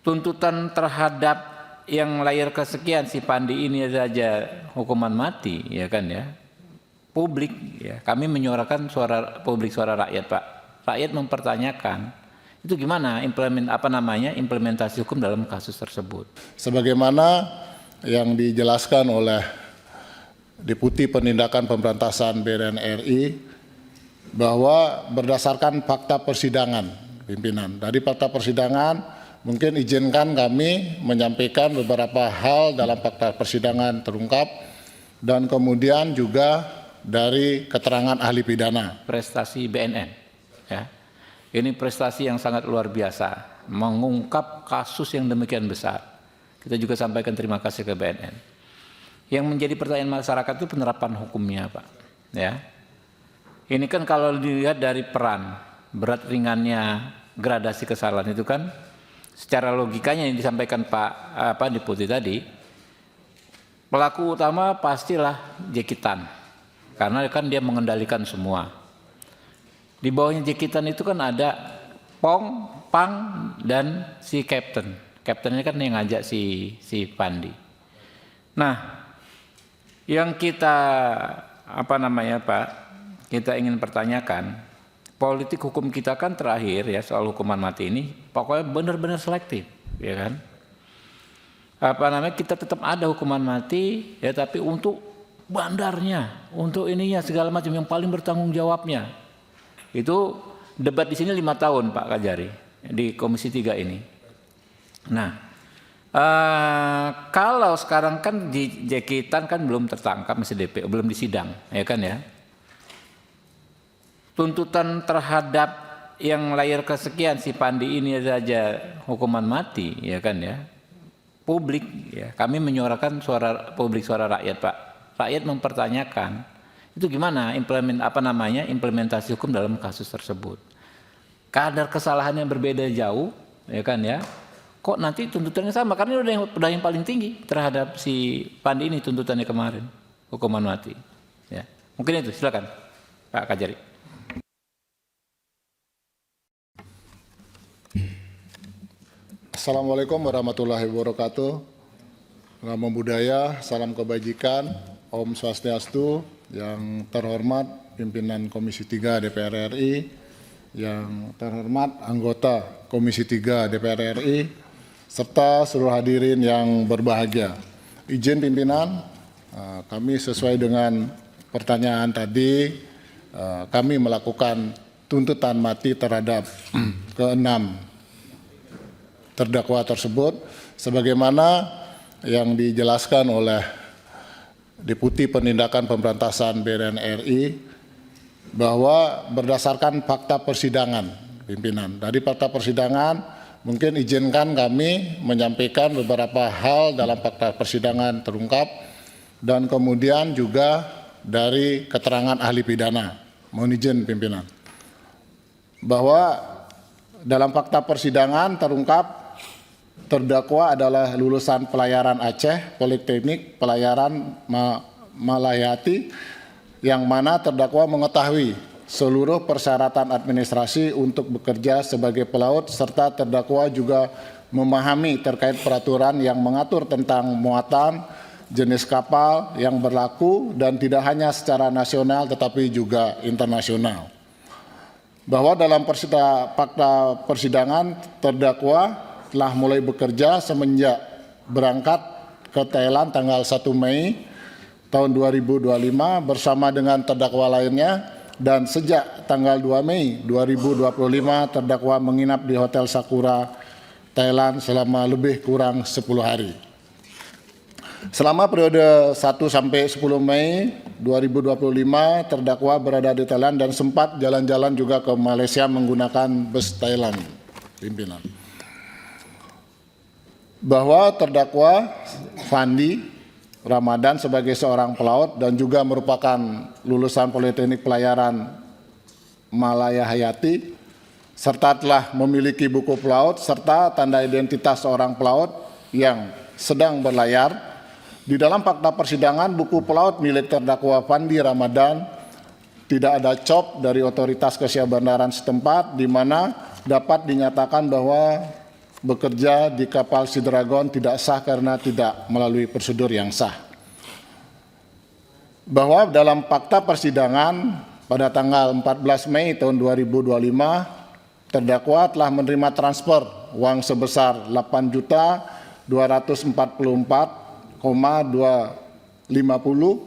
tuntutan terhadap yang layar kesekian si Pandi ini saja hukuman mati, ya kan ya. Publik, ya, kami menyuarakan suara publik, suara rakyat, Pak. Rakyat mempertanyakan itu gimana implementasi hukum dalam kasus tersebut. Sebagaimana yang dijelaskan oleh Deputi Penindakan Pemberantasan BNN RI bahwa berdasarkan fakta persidangan, pimpinan. Dari fakta persidangan, mungkin izinkan kami menyampaikan beberapa hal dalam fakta persidangan terungkap dan kemudian juga dari keterangan ahli pidana. Prestasi BNN, ya. Ini prestasi yang sangat luar biasa, mengungkap kasus yang demikian besar. Kita juga sampaikan terima kasih ke BNN. Yang menjadi pertanyaan masyarakat itu penerapan hukumnya, Pak. Ya, ini kan kalau dilihat dari peran berat ringannya gradasi kesalahan itu kan, secara logikanya yang disampaikan Pak Deputi tadi, pelaku utama pastilah jekitan, karena kan dia mengendalikan semua. Di bawahnya jekitan itu kan ada Pong, Pang, dan si Captain. Captain ini kan yang ngajak si Pandi. Nah, yang kita Pak, kita ingin pertanyakan, politik hukum kita kan terakhir ya soal hukuman mati ini, pokoknya benar-benar selektif, ya kan? Kita tetap ada hukuman mati, ya, tapi untuk bandarnya, untuk ininya segala macam yang paling bertanggung jawabnya. Itu debat di sini 5 tahun Pak Kajari di Komisi 3 ini. Nah, kalau sekarang kan di jekitan kan belum tertangkap, masih DP, belum disidang, ya kan ya. Tuntutan terhadap yang layar kesekian si Pandi ini saja hukuman mati, ya kan ya. Publik, ya, kami menyuarakan suara publik, suara rakyat, Pak. Rakyat mempertanyakan itu gimana implementasi hukum dalam kasus tersebut. Kadar kesalahannya berbeda jauh, ya kan ya. Kok nanti tuntutannya sama, karena udah yang paling tinggi terhadap si Pandi ini tuntutannya kemarin, hukuman mati. Ya. Mungkin itu, silakan Pak Kajari. Assalamualaikum warahmatullahi wabarakatuh. Namo Buddhaya, salam kebajikan, Om Swastiastu. Yang terhormat pimpinan Komisi 3 DPR RI, yang terhormat anggota Komisi 3 DPR RI, serta seluruh hadirin yang berbahagia. Izin pimpinan, kami sesuai dengan pertanyaan tadi, kami melakukan tuntutan mati terhadap ke-6 terdakwa tersebut, sebagaimana yang dijelaskan oleh Deputi Penindakan Pemberantasan BNN RI bahwa berdasarkan fakta persidangan, pimpinan. Dari fakta persidangan, mungkin izinkan kami menyampaikan beberapa hal dalam fakta persidangan terungkap dan kemudian juga dari keterangan ahli pidana. Mohon izin pimpinan. Bahwa dalam fakta persidangan terungkap terdakwa adalah lulusan pelayaran Aceh, Politeknik Pelayaran Malayati, yang mana terdakwa mengetahui seluruh persyaratan administrasi untuk bekerja sebagai pelaut, serta terdakwa juga memahami terkait peraturan yang mengatur tentang muatan, jenis kapal yang berlaku, dan tidak hanya secara nasional tetapi juga internasional. Bahwa dalam fakta persidangan terdakwa telah mulai bekerja semenjak berangkat ke Thailand tanggal 1 Mei tahun 2025 bersama dengan terdakwa lainnya, dan sejak tanggal 2 Mei 2025 terdakwa menginap di Hotel Sakura, Thailand selama lebih kurang 10 hari. Selama periode 1 sampai 10 Mei 2025 terdakwa berada di Thailand dan sempat jalan-jalan juga ke Malaysia menggunakan bus Thailand, pimpinan. Bahwa terdakwa Fandi Ramadan sebagai seorang pelaut dan juga merupakan lulusan Politeknik Pelayaran Malaya Hayati, serta telah memiliki buku pelaut serta tanda identitas seorang pelaut yang sedang berlayar. Di dalam fakta persidangan, buku pelaut milik terdakwa Fandi Ramadan tidak ada COP dari otoritas kesiabandaran setempat, di mana dapat dinyatakan bahwa bekerja di kapal Sea Dragon tidak sah karena tidak melalui prosedur yang sah. Bahwa dalam fakta persidangan pada tanggal 14 Mei tahun 2025, terdakwa telah menerima transfer uang sebesar 8.244,250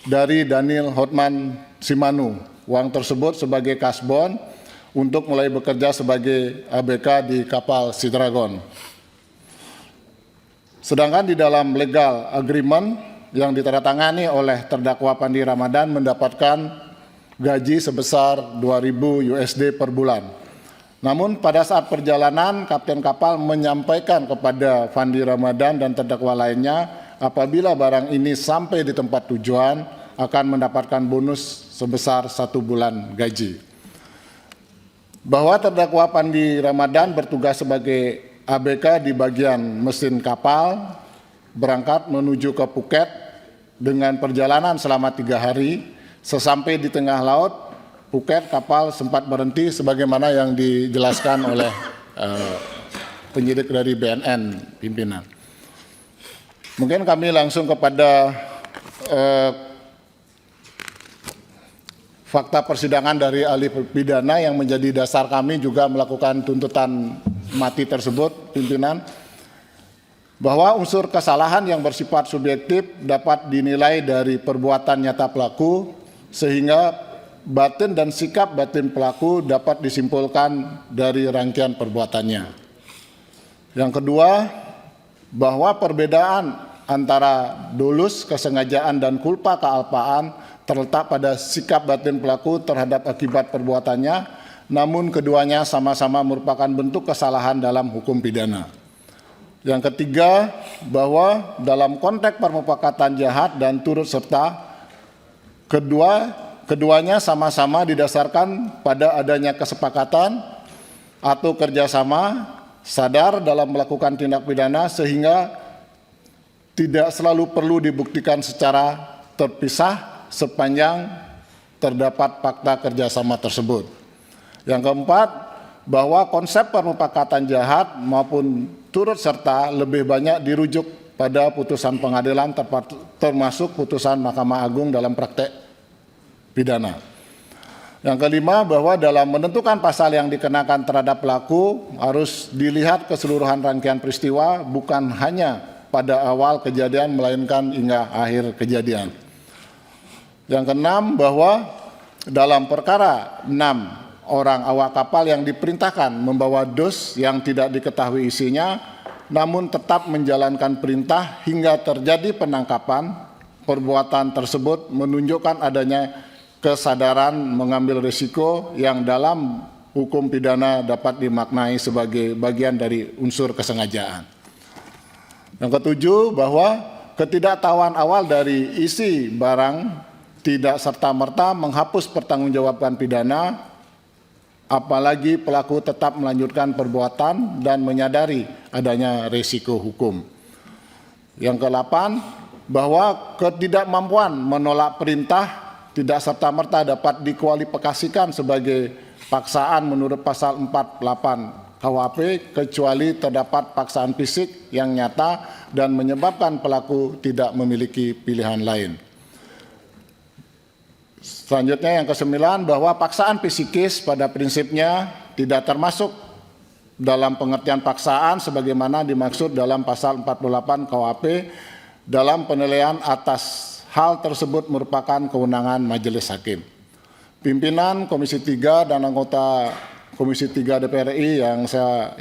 dari Daniel Hotman Simanu. Uang tersebut sebagai kasbon untuk mulai bekerja sebagai ABK di kapal Sea Dragon. Sedangkan di dalam legal agreement yang ditandatangani oleh terdakwa Pandi Ramadan mendapatkan gaji sebesar 2.000 USD per bulan. Namun pada saat perjalanan, kapten kapal menyampaikan kepada Pandi Ramadan dan terdakwa lainnya apabila barang ini sampai di tempat tujuan akan mendapatkan bonus sebesar 1 bulan gaji. Bahwa terdakwa Pandi Ramadan bertugas sebagai ABK di bagian mesin kapal, berangkat menuju ke Phuket dengan perjalanan selama 3 hari. Sesampai di tengah laut Phuket, kapal sempat berhenti sebagaimana yang dijelaskan oleh penyidik dari BNN pimpinan. Mungkin kami langsung kepada fakta persidangan dari ahli pidana yang menjadi dasar kami juga melakukan tuntutan mati tersebut, pimpinan, bahwa unsur kesalahan yang bersifat subjektif dapat dinilai dari perbuatan nyata pelaku, sehingga batin dan sikap batin pelaku dapat disimpulkan dari rangkaian perbuatannya. Yang kedua, bahwa perbedaan antara dolus, kesengajaan, dan kulpa kealpaan terletak pada sikap batin pelaku terhadap akibat perbuatannya, namun keduanya sama-sama merupakan bentuk kesalahan dalam hukum pidana. Yang ketiga, bahwa dalam konteks permufakatan jahat dan turut serta, keduanya sama-sama didasarkan pada adanya kesepakatan atau kerjasama sadar dalam melakukan tindak pidana sehingga tidak selalu perlu dibuktikan secara terpisah sepanjang terdapat fakta kerjasama tersebut. Yang keempat, bahwa konsep permufakatan jahat maupun turut serta lebih banyak dirujuk pada putusan pengadilan termasuk putusan Mahkamah Agung dalam praktek pidana. Yang kelima, bahwa dalam menentukan pasal yang dikenakan terhadap pelaku harus dilihat keseluruhan rangkaian peristiwa, bukan hanya pada awal kejadian melainkan hingga akhir kejadian. Yang keenam, bahwa dalam perkara 6 orang awak kapal yang diperintahkan membawa dos yang tidak diketahui isinya, namun tetap menjalankan perintah hingga terjadi penangkapan, perbuatan tersebut menunjukkan adanya kesadaran mengambil risiko yang dalam hukum pidana dapat dimaknai sebagai bagian dari unsur kesengajaan. Yang ketujuh, bahwa ketidaktahuan awal dari isi barang tidak serta-merta menghapus pertanggungjawaban pidana, apalagi pelaku tetap melanjutkan perbuatan dan menyadari adanya risiko hukum. Yang ke-8, bahwa ketidakmampuan menolak perintah tidak serta-merta dapat dikualifikasikan sebagai paksaan menurut pasal 48 KUHP kecuali terdapat paksaan fisik yang nyata dan menyebabkan pelaku tidak memiliki pilihan lain. Selanjutnya yang ke-9, bahwa paksaan psikis pada prinsipnya tidak termasuk dalam pengertian paksaan sebagaimana dimaksud dalam pasal 48 KUHP. Dalam penilaian atas hal tersebut merupakan kewenangan majelis hakim. Pimpinan Komisi 3 dan anggota Komisi 3 DPR RI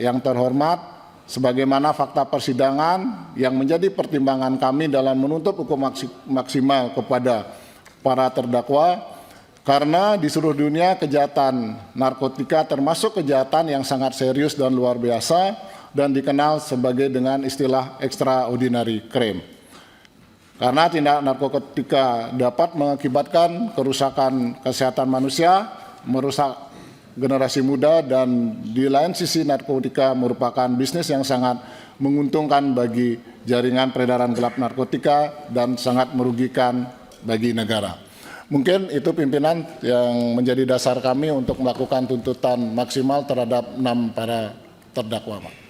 yang terhormat, sebagaimana fakta persidangan yang menjadi pertimbangan kami dalam menuntut hukum maksimal kepada para terdakwa, karena di seluruh dunia kejahatan narkotika termasuk kejahatan yang sangat serius dan luar biasa dan dikenal sebagai dengan istilah extraordinary crime. Karena tindak narkotika dapat mengakibatkan kerusakan kesehatan manusia, merusak generasi muda, dan di lain sisi narkotika merupakan bisnis yang sangat menguntungkan bagi jaringan peredaran gelap narkotika dan sangat merugikan bagi negara. Mungkin itu pimpinan yang menjadi dasar kami untuk melakukan tuntutan maksimal terhadap 6 para terdakwa, Pak.